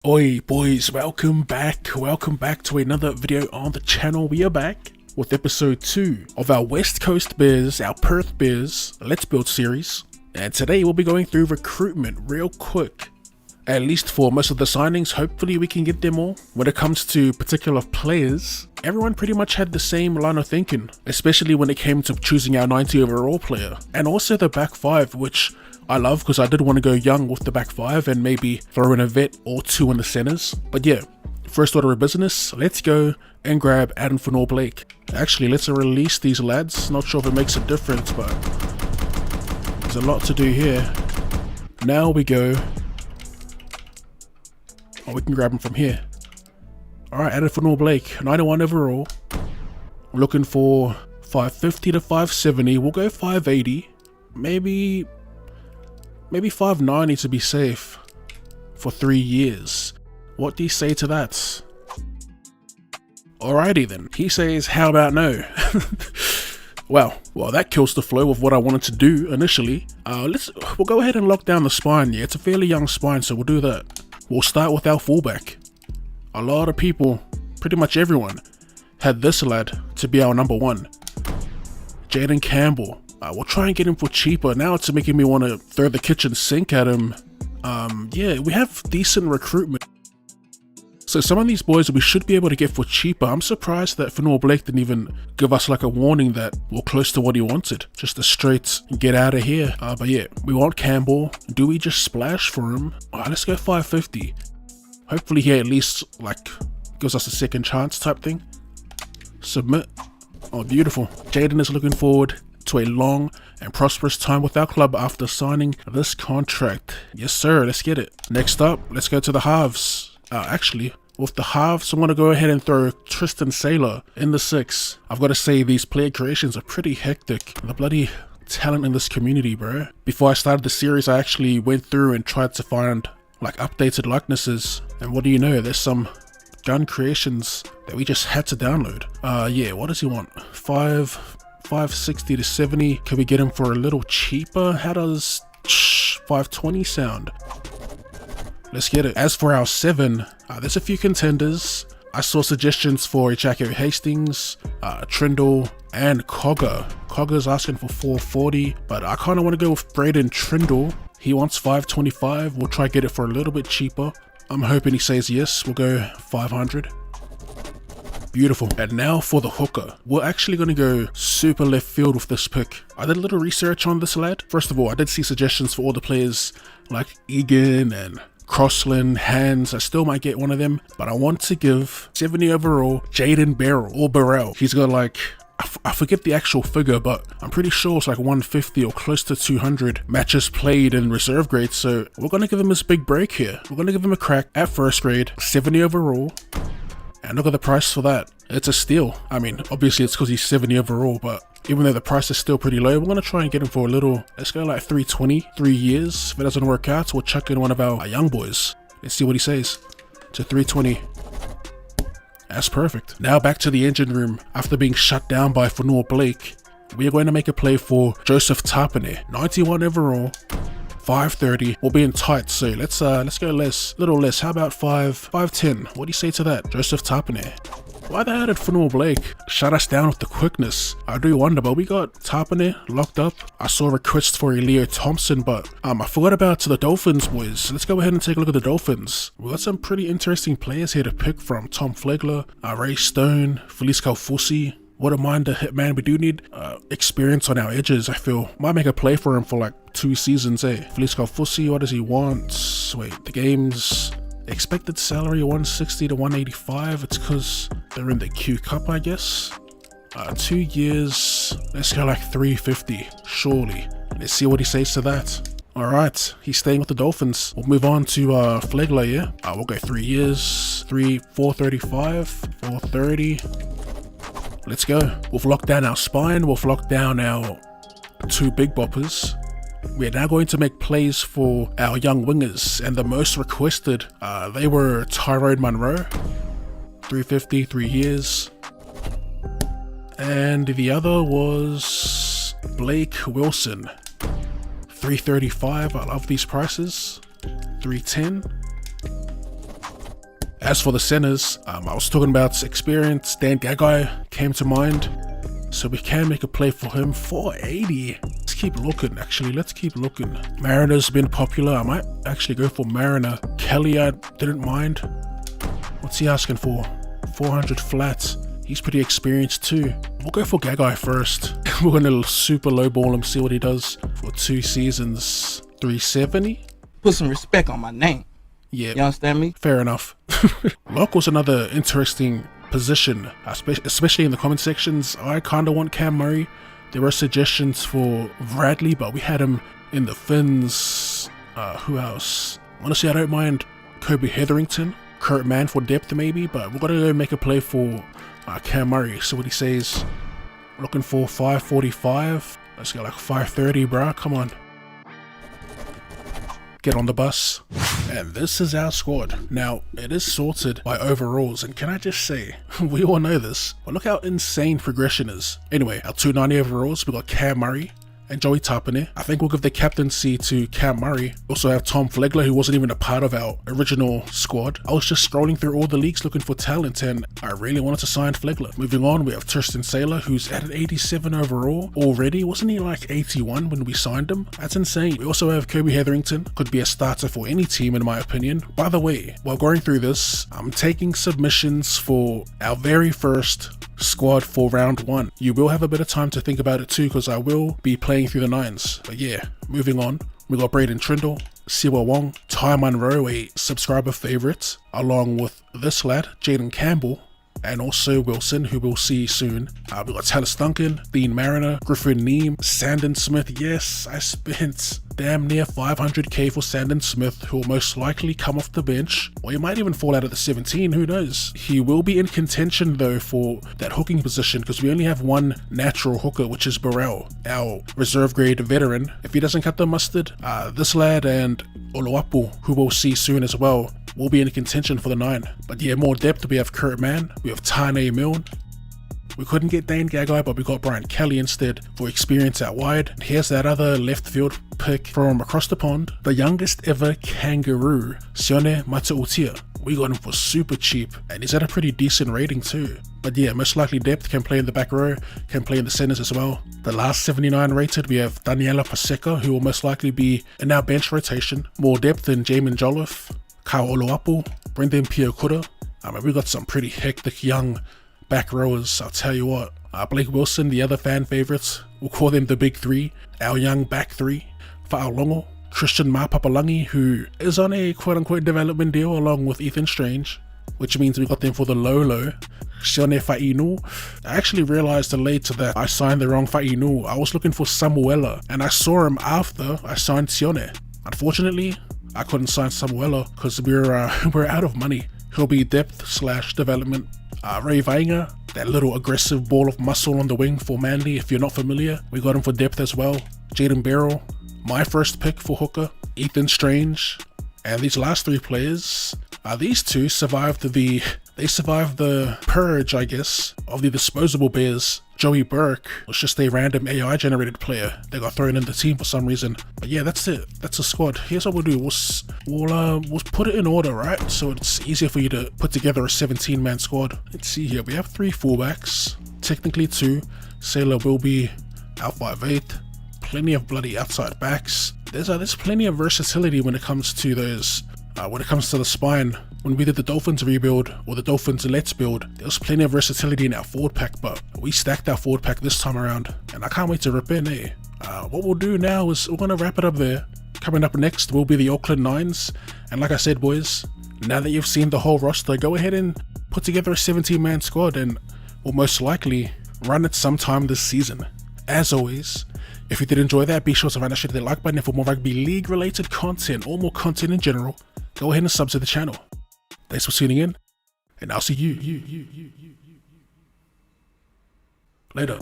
Oi boys, welcome back to another video on the channel. We are back with episode 2 of our West Coast Bears, our Perth Bears Let's Build series. And today we'll be going through recruitment real quick. At least for most of the signings, hopefully we can get them all. When it comes to particular players, everyone pretty much had the same line of thinking, especially when it came to choosing our 90 overall player. And also the back 5, which I love because I did want to go young with the back 5 and maybe throw in a vet or 2 in the centers. But yeah, first order of business, let's go and grab Addin Fonua-Blake. Actually, let's release these lads. Not sure if it makes a difference, but there's a lot to do here. Now we go. Oh, we can grab him from here. Alright, Addin Fonua-Blake, 91 overall. We're looking for 550 to 570. We'll go 580. Maybe 590 to be safe for 3 years. What do you say to that? Alrighty then. He says, how about no? Well, that kills the flow of what I wanted to do initially. We'll go ahead and lock down the spine. Yeah, it's a fairly young spine, so we'll do that. We'll start with our fullback. A lot of people, pretty much everyone, had this lad to be our number 1. Jayden Campbell. We'll try and get him for cheaper. Now it's making me want to throw the kitchen sink at him. Yeah, we have decent recruitment. So some of these boys we should be able to get for cheaper. I'm surprised that Fonua-Blake didn't even give us like a warning that we're close to what he wanted. Just a straight get out of here. But yeah, we want Campbell. Do we just splash for him? Let's go 550. Hopefully he at least like gives us a second chance type thing. Submit. Oh, beautiful. Jayden is looking forward to a long and prosperous time with our club after signing this contract. Yes sir, let's get it. Next up, let's go to the halves. Actually, with the halves, I'm going to go ahead and throw Tristan Saylor in the 6. I've got to say, these player creations are pretty hectic. The bloody talent in this community, bro. Before I started the series, I actually went through and tried to find like updated likenesses. And what do you know, there's some gun creations that we just had to download. Yeah, what does he want? 560 to 70. Can we get him for a little cheaper? How does 520 sound? Let's get it. As for our 7, there's a few contenders. I saw suggestions for Jacko Hastings, Trindle, and Cogger. Cogger's asking for 440, but I kind of want to go with Braden Trindle. He wants 525. We'll try to get it for a little bit cheaper. I'm hoping he says yes. We'll go 500. Beautiful. And now for the hooker. We're actually going to go super left field with this pick. I did a little research on this lad. First of all, I did see suggestions for all the players like Egan and Crossland, Hands. I still might get one of them, but I want to give 70 overall Jayden Burrell. He's got like, I forget the actual figure, but I'm pretty sure it's like 150 or close to 200 matches played in reserve grade. So we're going to give him his big break here. We're going to give him a crack at first grade, 70 overall. And look at the price for that. It's a steal. I mean, obviously it's because he's 70 overall, but even though the price is still pretty low, we're going to try and get him for a little, let's go like 320, 3 years. If it doesn't work out, we'll chuck in one of our young boys. Let's see what he says. To 320. That's perfect. Now back to the engine room. After being shut down by Fonua-Blake, we are going to make a play for Joseph Tapine. 91 overall. 530. We'll be in tight, so let's go less, little less. How about 510? What do you say to that, Joseph Tapine? Why the hell did Fonua-Blake shut us down with the quickness? I do wonder, but we got Tapine locked up. I saw requests for Leo Thompson, but I forgot about the Dolphins, boys. Let's go ahead and take a look at the Dolphins. We got some pretty interesting players here to pick from. Tom Flegler, Ray Stone, Felice Kaufusi. Wouldn't mind a hitman. We do need experience on our edges, I feel. Might make a play for him for like 2 seasons, eh? Felice Kaufusi, what does he want? Wait, the game's expected salary 160 to 185. It's because they're in the Q Cup, I guess. 2 years, let's go like 350, surely. Let's see what he says to that. Alright, he's staying with the Dolphins. We'll move on to Flegler, yeah? We'll go 3 years, 435, 430. Let's go. We've locked down our spine. We've locked down our 2 big boppers. We're now going to make plays for our young wingers, and the most requested, they were Tyrone Monroe, 350, 3 years. And the other was Blake Wilson, 335. I love these prices. 310. As for the centers, I was talking about experience. Dan Gagai came to mind, so we can make a play for him. 480. Let's keep looking, actually. Let's keep looking. Mariner's been popular. I might actually go for Mariner. Kelly, I didn't mind. What's he asking for? 400 flats. He's pretty experienced too. We'll go for Gagai first. We're gonna super lowball him, see what he does. For 2 seasons, 370. Put some respect on my name. Yeah. You understand me? Fair enough. Lock was another interesting position, especially in the comment sections. I kind of want Cam Murray. There were suggestions for Bradley, but we had him in the Finns. Who else? Honestly, I don't mind Kobe Hetherington. Kurt Mann for depth maybe, but we're gonna go make a play for Cam Murray. So what he says, looking for 545. Let's go like 530, bruh. Come on. Get on the bus. And this is our squad. Now, it is sorted by overalls, and can I just say, we all know this, but look how insane progression is. Anyway, our 290 overalls, we got Cam Murray and Joey Tapine. I think we'll give the captaincy to Cam Murray. Also have Tom Flegler, who wasn't even a part of our original squad. I was just scrolling through all the leagues looking for talent, and I really wanted to sign Flegler. Moving on, we have Tristan Saylor, who's at an 87 overall already. Wasn't he like 81 when we signed him? That's insane. We also have Kobe Hetherington. Could be a starter for any team in my opinion. By the way, while going through this, I'm taking submissions for our very first squad for round 1. You will have a bit of time to think about it too, because I will be playing through the 9s. But yeah, moving on, we got Braden Trindle, Siwa Wong, Ty Munro, a subscriber favorite, along with this lad, Jaden Campbell, and also Wilson, who we'll see soon. We got Talis Duncan, Dean Mariner, Griffin Neem, Sandon Smith. Yes, I spent damn near 500k for Sandon Smith, who will most likely come off the bench, or he might even fall out of the 17, who knows. He will be in contention though for that hooking position, because we only have one natural hooker, which is Burrell, our reserve grade veteran. If he doesn't cut the mustard, this lad and Oluwapu, who we'll see soon as well, will be in contention for the 9. But yeah, more depth, we have Kurt Mann, we have Tane Milne. We couldn't get Dane Gagai, but we got Brian Kelly instead for experience out wide. And here's that other left field pick from across the pond, the youngest ever kangaroo, Sione Matautia. We got him for super cheap, and he's at a pretty decent rating too. But yeah, most likely depth, can play in the back row, can play in the centers as well. The last 79 rated, we have Daniela Paseka, who will most likely be in our bench rotation. More depth than Jamin Jolliffe, Kyle Oluwapu, Brendan Piokura. We got some pretty hectic young back rowers, I'll tell you what. Blake Wilson, the other fan favorites, we'll call them the big 3. Our young back 3, Fa'alongo, Christian Mapapalangi, who is on a quote-unquote development deal along with Ethan Strange, which means we got them for the low. Sione Fa'inu. I actually realized later that I signed the wrong Fa'inu. I was looking for Samuela, and I saw him after I signed Sione. Unfortunately, I couldn't sign Samuela because we're out of money. He'll be depth / development. Ray Vainga, that little aggressive ball of muscle on the wing for Manly, if you're not familiar, we got him for depth as well. Jaden Barrell, my first pick for hooker, Ethan Strange, and these last 3 players, these two survived the purge, I guess, of the disposable bears. Joey Burke was just a random AI generated player that got thrown in the team for some reason. But yeah, that's it. That's a squad. Here's what we'll do. We'll put it in order, right? So it's easier for you to put together a 17-man squad. Let's see here. We have 3 fullbacks, technically 2. Sailor will be out 5'8". Plenty of bloody outside backs. There's plenty of versatility when it comes to those. When it comes to the spine, when we did the Dolphins rebuild, or the Dolphins Let's build, there was plenty of versatility in our forward pack, but we stacked our forward pack this time around, and I can't wait to rip in, eh? What we'll do now is we're going to wrap it up there. Coming up next will be the Auckland Nines, and like I said, boys, now that you've seen the whole roster, go ahead and put together a 17-man squad, and we'll most likely run it sometime this season. As always, if you did enjoy that, be sure to hit the like button for more rugby league related content, or more content in general. Go ahead and sub to the channel. Thanks for tuning in, and I'll see you later.